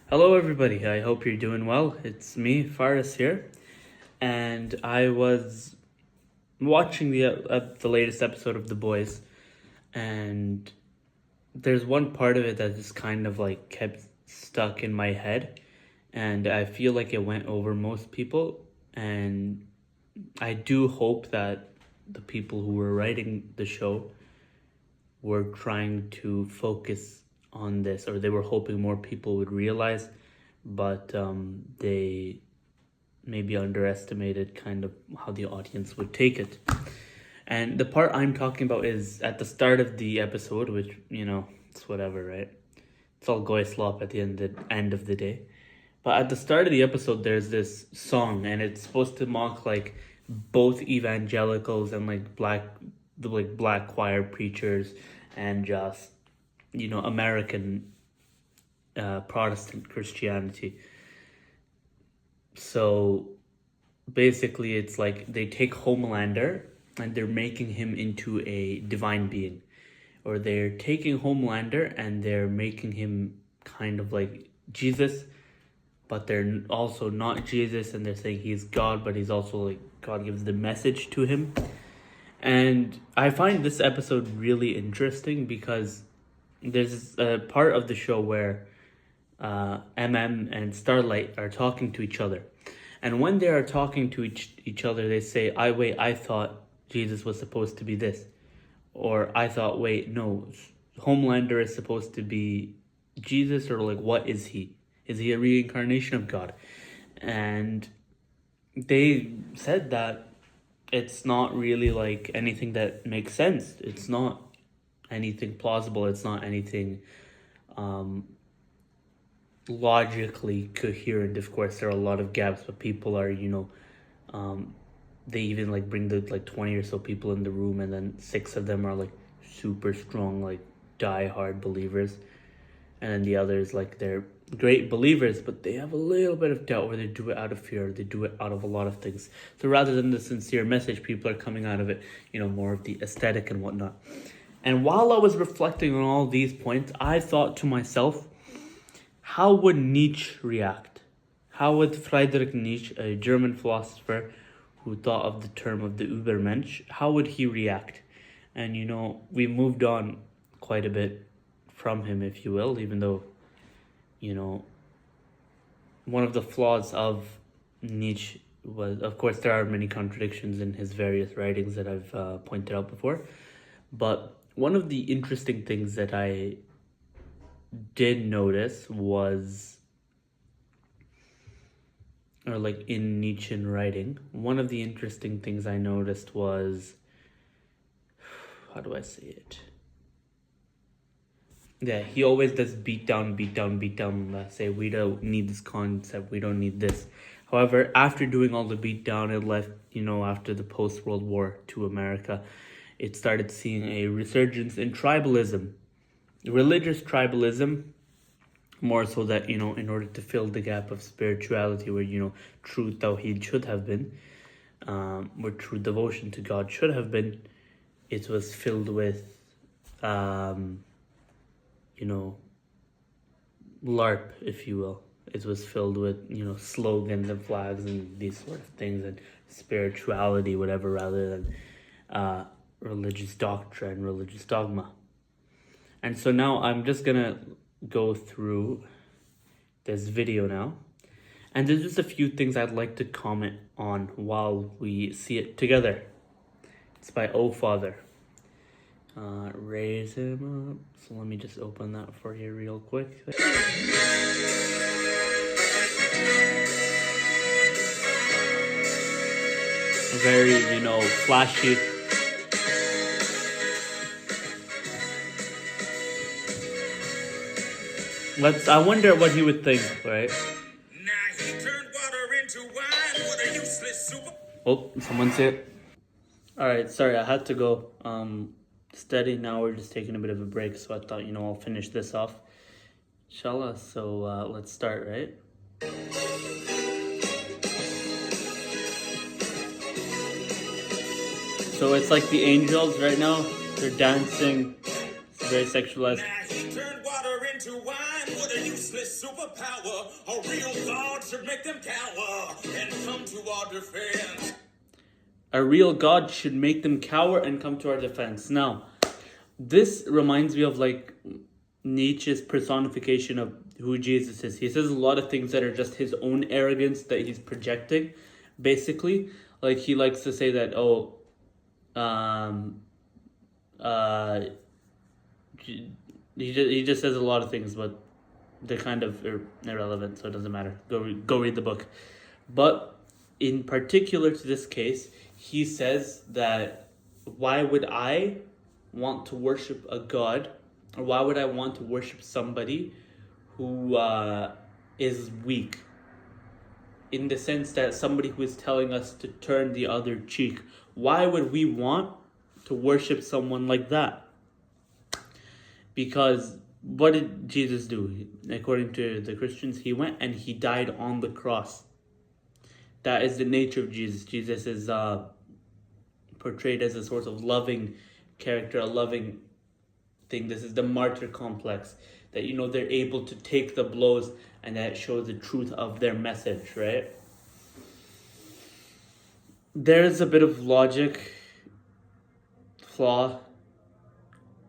Hello, everybody. I hope you're doing well. It's me, Faris here, and I was watching the latest episode of The Boys, and there's one part of it that just kind of like kept stuck in my head, and I feel like it went over most people, and I do hope that the people who were writing the show were trying to focus on this, or they were hoping more people would realize, but they maybe underestimated kind of how the audience would take it. And the part I'm talking about is at the start of the episode, which, it's whatever, right? It's all goy slop at the end of the day. But at the start of the episode, there's this song, and it's supposed to mock like both evangelicals and like black choir preachers and just American Protestant Christianity. So basically, it's like they take Homelander and they're making him into a divine being, or they're taking Homelander and they're making him kind of like Jesus, but they're also not Jesus, and they're saying he's God, but he's also like God gives the message to him. And I find this episode really interesting because there's a part of the show where MM and Starlight are talking to each other. And when they are talking to each other, they say, I thought Jesus was supposed to be this. Or I thought, wait, no, Homelander is supposed to be Jesus, or like, what is he? Is he a reincarnation of God? And they said that it's not really like anything that makes sense. It's not anything plausible. It's not anything logically coherent. Of course, there are a lot of gaps, but people are, they even like bring the like 20 or so people in the room, and then 6 of them are like super strong, like die-hard believers. And then the others, like, they're great believers, but they have a little bit of doubt, where they do it out of fear, they do it out of a lot of things. So rather than the sincere message, people are coming out of it, more of the aesthetic and whatnot. And while I was reflecting on all these points, I thought to myself, how would Nietzsche react? How would Friedrich Nietzsche, a German philosopher who thought of the term of the Übermensch, how would he react? And, we moved on quite a bit from him, if you will, even though, one of the flaws of Nietzsche was, of course, there are many contradictions in his various writings that I've pointed out before. But one of the interesting things that I did notice was, or like in Nietzschean writing, one of the interesting things I noticed was, how do I say it? Yeah, he always does beat down, say we don't need this concept, we don't need this. However, after doing all the beat down, it left, after the post-World War II America, it started seeing a resurgence in tribalism, religious tribalism, more so that, in order to fill the gap of spirituality where, true Tawheed should have been, where true devotion to God should have been, it was filled with, LARP, if you will. It was filled with, slogans and flags and these sort of things, and spirituality, whatever, rather than religious doctrine, religious dogma. And so now I'm just gonna go through this video now, and there's just a few things I'd like to comment on while we see it together. It's by Oh Father. Raise him up. So let me just open that for you real quick. Very, flashy. I wonder what he would think, right? Now he turned water into wine. What a useless super. Oh, someone say it. Alright, sorry, I had to go steady. Now we're just taking a bit of a break, so I thought, I'll finish this off, inshallah. So let's start, right? So it's like the angels right now, they're dancing, it's very sexualized. Now he turned water into wine. What a useless superpower. A real God should make them cower and come to our defense. A real God should make them cower and come to our defense. Now, this reminds me of like Nietzsche's personification of who Jesus is. He says a lot of things that are just his own arrogance that he's projecting, basically. Like he likes to say that, he just says a lot of things, but they're kind of irrelevant, so it doesn't matter. Go read the book. But in particular to this case, he says that why would I want to worship a god, or why would I want to worship somebody who is weak? In the sense that somebody who is telling us to turn the other cheek. Why would we want to worship someone like that? Because what did Jesus do? According to the Christians, he went and he died on the cross. That is the nature of Jesus. Jesus is portrayed as a sort of loving character, a loving thing. This is the martyr complex. That, they're able to take the blows, and that shows the truth of their message, right? There's a bit of logic flaw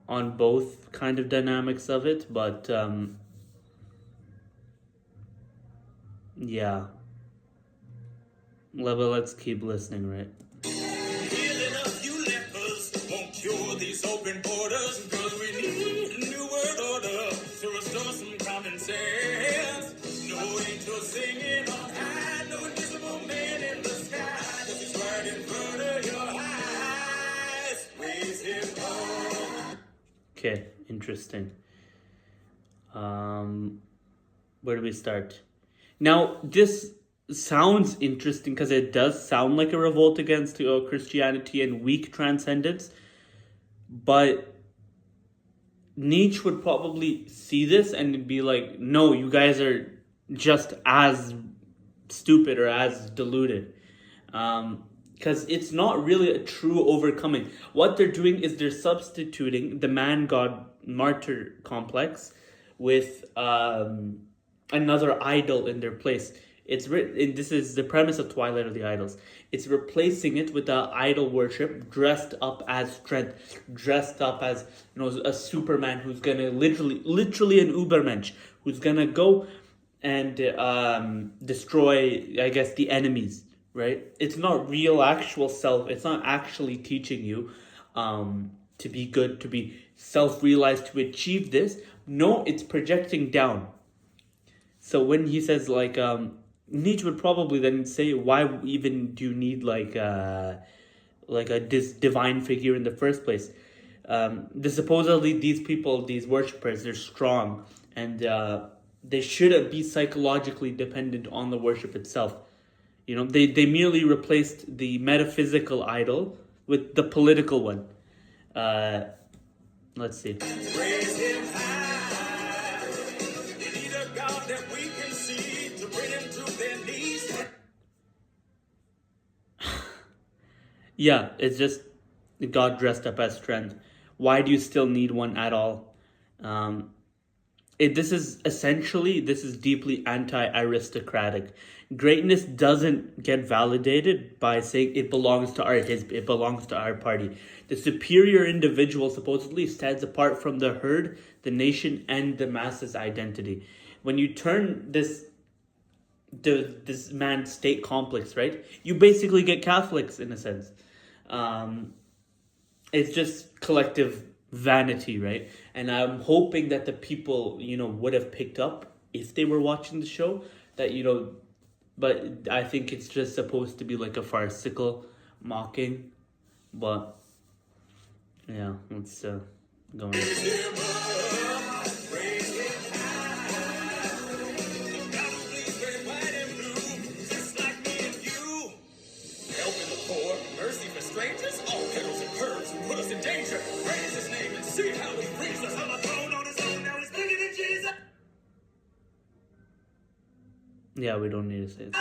on both kind of dynamics of it, but yeah. Let's keep listening, right? Healing a few lepers won't cure these open borders, because we need a new world order to restore some common sense. No angel singing on high, no invisible man in the sky. This is right in front of your eyes. Raise him up. Okay, interesting. Where do we start? Now, this sounds interesting because it does sound like a revolt against Christianity and weak transcendence, but Nietzsche would probably see this and be like, no, you guys are just as stupid or as deluded, because it's not really a true overcoming. What they're doing is they're substituting the man-god martyr complex with another idol in their place. This is the premise of Twilight of the Idols. It's replacing it with the idol worship dressed up as strength, dressed up as a Superman who's gonna literally an Ubermensch who's gonna go and destroy, I guess, the enemies. Right? It's not real, actual self. It's not actually teaching you to be good, to be self-realized, to achieve this. No, it's projecting down. So when he says Nietzsche would probably then say, why even do you need this divine figure in the first place? Supposedly these people, these worshippers, they're strong, and they shouldn't be psychologically dependent on the worship itself. They merely replaced the metaphysical idol with the political one. Let's see. Raise him high. They need a God that we can see to bring him to their knees. Yeah, it's just God dressed up as strength. Why do you still need one at all? This is deeply anti-aristocratic. Greatness doesn't get validated by saying it belongs to it belongs to our party. The superior individual supposedly stands apart from the herd, the nation, and the masses' identity. When you turn this man's state complex, right, you basically get Catholics in a sense. It's just collective vanity, right? And I'm hoping that the people, would have picked up if they were watching the show, that, but I think it's just supposed to be like a farcical mocking. But yeah, let's go on. Strangers, all petals and curves and put us in danger. Praise his name and see how he frees us on the throne on his own. Now he's bigger than Jesus. Yeah, we don't need to say it.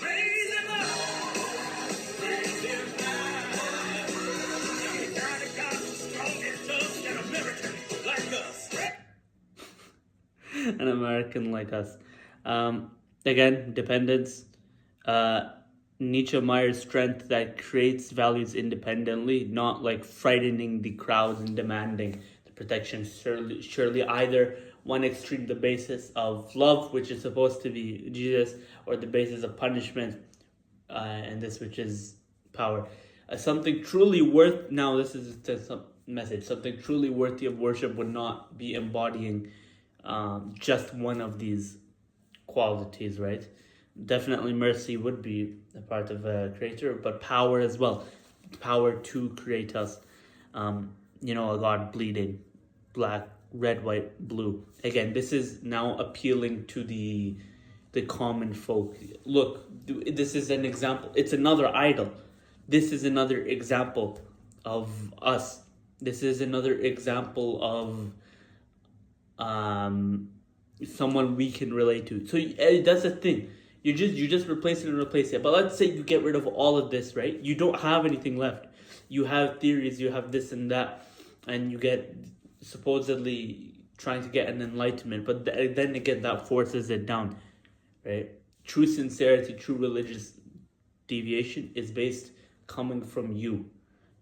Raise him up. Raise him high. The kind of God who's strong and just an American like us. an American like us. Again, dependence. Nietzsche admires strength that creates values independently, not like frightening the crowds and demanding the protection. Surely either one extreme, the basis of love, which is supposed to be Jesus, or the basis of punishment, and this which is power. Something truly worth, now this is some message, something truly worthy of worship would not be embodying just one of these qualities, right? Definitely mercy would be a part of a creator, but power as well. Power to create us. A God bleeding, black, red, white, blue. Again, this is now appealing to the common folk. Look, this is an example. It's another idol. This is another example of us. This is another example of someone we can relate to. So that's the thing. You just replace it and replace it. But let's say you get rid of all of this, right? You don't have anything left. You have theories, you have this and that, and you get supposedly trying to get an enlightenment. But then again, that forces it down, right? True sincerity, true religious deviation is based coming from you.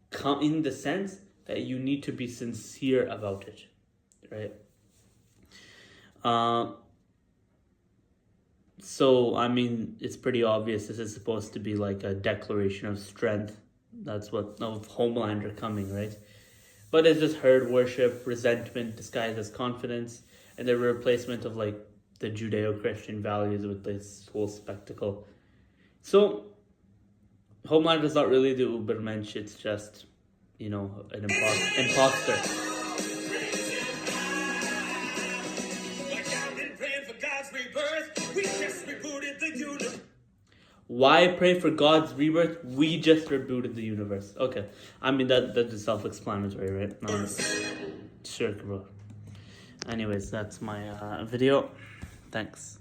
Come in the sense that you need to be sincere about it, right? So, I mean, it's pretty obvious this is supposed to be like a declaration of strength. That's what, of Homelander coming, right? But it's just herd worship, resentment disguised as confidence, and the replacement of like the Judeo-Christian values with this whole spectacle. So, Homelander is not really the Ubermensch, it's just, an imposter. Why pray for God's rebirth? We just rebooted the universe. Okay. I mean, that is self-explanatory, right? No, sure, bro. Anyways, that's my video. Thanks.